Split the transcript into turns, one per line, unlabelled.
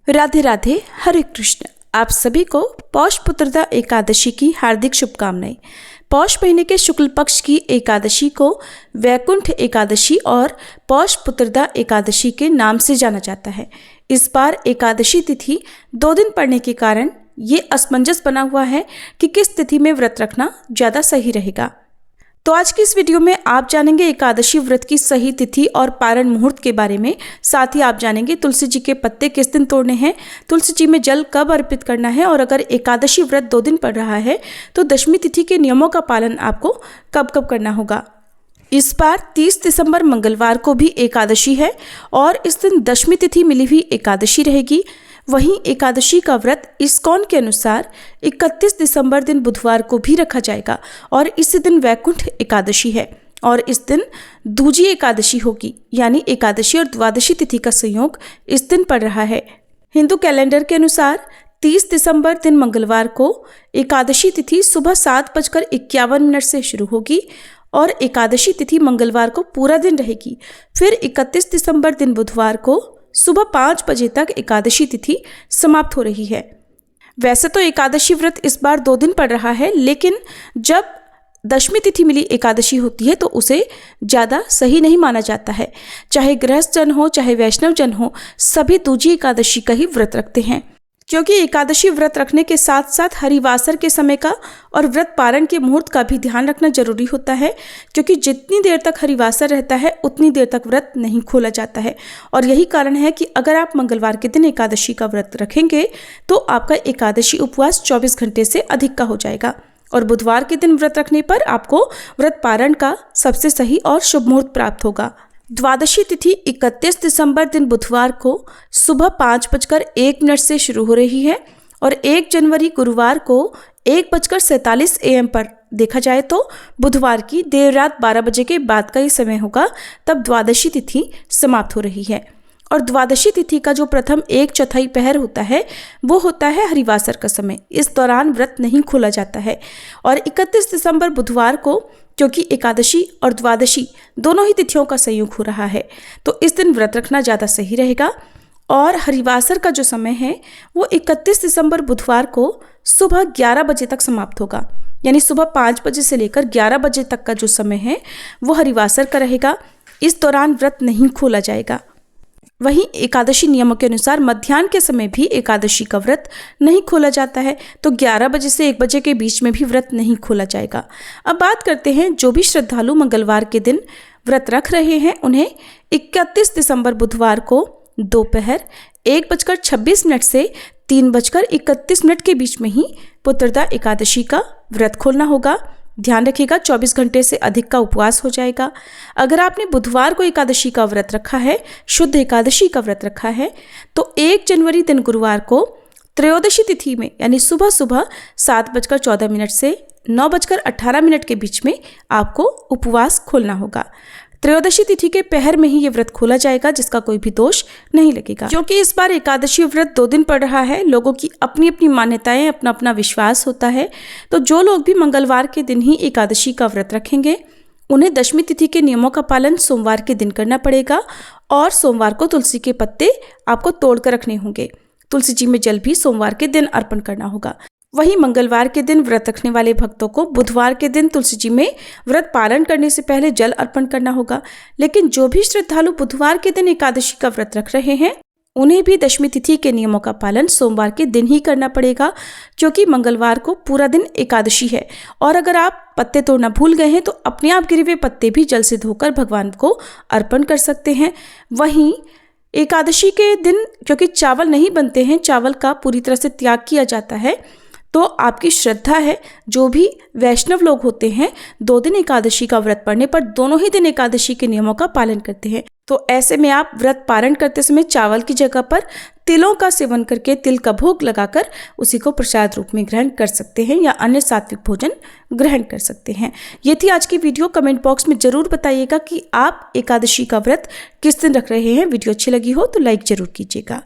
राधे राधे, हरे कृष्ण। आप सभी को पौष पुत्रदा एकादशी की हार्दिक शुभकामनाएं। पौष महीने के शुक्ल पक्ष की एकादशी को वैकुंठ एकादशी और पौष पुत्रदा एकादशी के नाम से जाना जाता है। इस बार एकादशी तिथि 2 दिन पड़ने के कारण ये असमंजस बना हुआ है कि किस तिथि में व्रत रखना ज़्यादा सही रहेगा। तो आज की इस वीडियो में आप जानेंगे एकादशी व्रत की सही तिथि और पारण मुहूर्त के बारे में। साथ ही आप जानेंगे तुलसी जी के पत्ते किस दिन तोड़ने हैं, तुलसी जी में जल कब अर्पित करना है, और अगर एकादशी व्रत 2 दिन पड़ रहा है तो दशमी तिथि के नियमों का पालन आपको कब कब करना होगा। इस बार 30 दिसंबर मंगलवार को भी एकादशी है और इस दिन दशमी तिथि मिली हुई एकादशी रहेगी। वहीं एकादशी का व्रत इस्कॉन के अनुसार 31 दिसंबर दिन बुधवार को भी रखा जाएगा और इसी दिन वैकुंठ एकादशी है और इस दिन दूजी एकादशी होगी, यानी एकादशी और द्वादशी तिथि का संयोग इस दिन पड़ रहा है। हिंदू कैलेंडर के अनुसार 30 दिसंबर दिन मंगलवार को एकादशी तिथि सुबह 7:51 से शुरू होगी और एकादशी तिथि मंगलवार को पूरा दिन रहेगी। फिर 31 दिसंबर दिन बुधवार को सुबह 5 बजे तक एकादशी तिथि समाप्त हो रही है। वैसे तो एकादशी व्रत इस बार 2 दिन पड़ रहा है, लेकिन जब दशमी तिथि मिली एकादशी होती है तो उसे ज़्यादा सही नहीं माना जाता है। चाहे गृहस्थ जन हो चाहे वैष्णव जन हो, सभी दूजी एकादशी का ही व्रत रखते हैं, क्योंकि एकादशी व्रत रखने के साथ साथ हरिवासर के समय का और व्रत पारण के मुहूर्त का भी ध्यान रखना जरूरी होता है, क्योंकि जितनी देर तक हरिवासर रहता है उतनी देर तक व्रत नहीं खोला जाता है। और यही कारण है कि अगर आप मंगलवार के दिन एकादशी का व्रत रखेंगे तो आपका एकादशी उपवास 24 घंटे से अधिक का हो जाएगा और बुधवार के दिन व्रत रखने पर आपको व्रत पारण का सबसे सही और शुभ मुहूर्त प्राप्त होगा। द्वादशी तिथि 31 दिसंबर दिन बुधवार को सुबह 5:01 से शुरू हो रही है और 1 जनवरी गुरुवार को 1:47 AM पर देखा जाए तो बुधवार की देर रात 12 बजे के बाद का ही समय होगा, तब द्वादशी तिथि समाप्त हो रही है। और द्वादशी तिथि का जो प्रथम 1/4 पहर होता है वो होता है हरिवासर का समय। इस दौरान व्रत नहीं खोला जाता है। और 31 दिसंबर बुधवार को क्योंकि एकादशी और द्वादशी दोनों ही तिथियों का संयोग हो रहा है तो इस दिन व्रत रखना ज़्यादा सही रहेगा। और हरिवासर का जो समय है वो 31 दिसंबर बुधवार को सुबह 11 बजे तक समाप्त होगा, यानी सुबह 5 बजे से लेकर 11 बजे तक का जो समय है वो हरिवासर का रहेगा। इस दौरान व्रत नहीं खोला जाएगा। वहीं एकादशी नियमों के अनुसार मध्याह्न के समय भी एकादशी का व्रत नहीं खोला जाता है, तो 11 बजे से 1 बजे के बीच में भी व्रत नहीं खोला जाएगा। अब बात करते हैं जो भी श्रद्धालु मंगलवार के दिन व्रत रख रहे हैं, उन्हें 31 दिसंबर बुधवार को दोपहर 1:26 से 3:31 के बीच में ही पुत्रदा एकादशी का व्रत खोलना होगा। ध्यान रखिएगा 24 घंटे से अधिक का उपवास हो जाएगा। अगर आपने बुधवार को एकादशी का व्रत रखा है, शुद्ध एकादशी का व्रत रखा है, तो 1 जनवरी दिन गुरुवार को त्रयोदशी तिथि में यानी सुबह सुबह 7:14 से 9:18 के बीच में आपको उपवास खोलना होगा। त्रयोदशी तिथि के पहर में ही ये व्रत खोला जाएगा, जिसका कोई भी दोष नहीं लगेगा। क्योंकि इस बार एकादशी व्रत 2 दिन पड़ रहा है, लोगों की अपनी अपनी मान्यताएं, अपना अपना विश्वास होता है, तो जो लोग भी मंगलवार के दिन ही एकादशी का व्रत रखेंगे उन्हें दशमी तिथि के नियमों का पालन सोमवार के दिन करना पड़ेगा और सोमवार को तुलसी के पत्ते आपको तोड़ कर रखने होंगे। तुलसी जी में जल भी सोमवार के दिन अर्पण करना होगा। वहीं मंगलवार के दिन व्रत रखने वाले भक्तों को बुधवार के दिन तुलसी जी में व्रत पालन करने से पहले जल अर्पण करना होगा। लेकिन जो भी श्रद्धालु बुधवार के दिन एकादशी का व्रत रख रहे हैं उन्हें भी दशमी तिथि के नियमों का पालन सोमवार के दिन ही करना पड़ेगा, क्योंकि मंगलवार को पूरा दिन एकादशी है। और अगर आप पत्ते तोड़ना भूल गए हैं तो अपने आप गिरे हुए पत्ते भी जल से धोकर भगवान को अर्पण कर सकते हैं। वहीं एकादशी के दिन क्योंकि चावल नहीं बनते हैं, चावल का पूरी तरह से त्याग किया जाता है, तो आपकी श्रद्धा है। जो भी वैष्णव लोग होते हैं 2 दिन एकादशी का व्रत पड़ने पर दोनों ही दिन एकादशी के नियमों का पालन करते हैं। तो ऐसे में आप व्रत पारण करते समय चावल की जगह पर तिलों का सेवन करके, तिल का भोग लगाकर उसी को प्रसाद रूप में ग्रहण कर सकते हैं या अन्य सात्विक भोजन ग्रहण कर सकते हैं। ये थी आज की वीडियो। कमेंट बॉक्स में जरूर बताइएगा कि आप एकादशी का व्रत किस दिन रख रहे हैं। वीडियो अच्छी लगी हो तो लाइक जरूर कीजिएगा।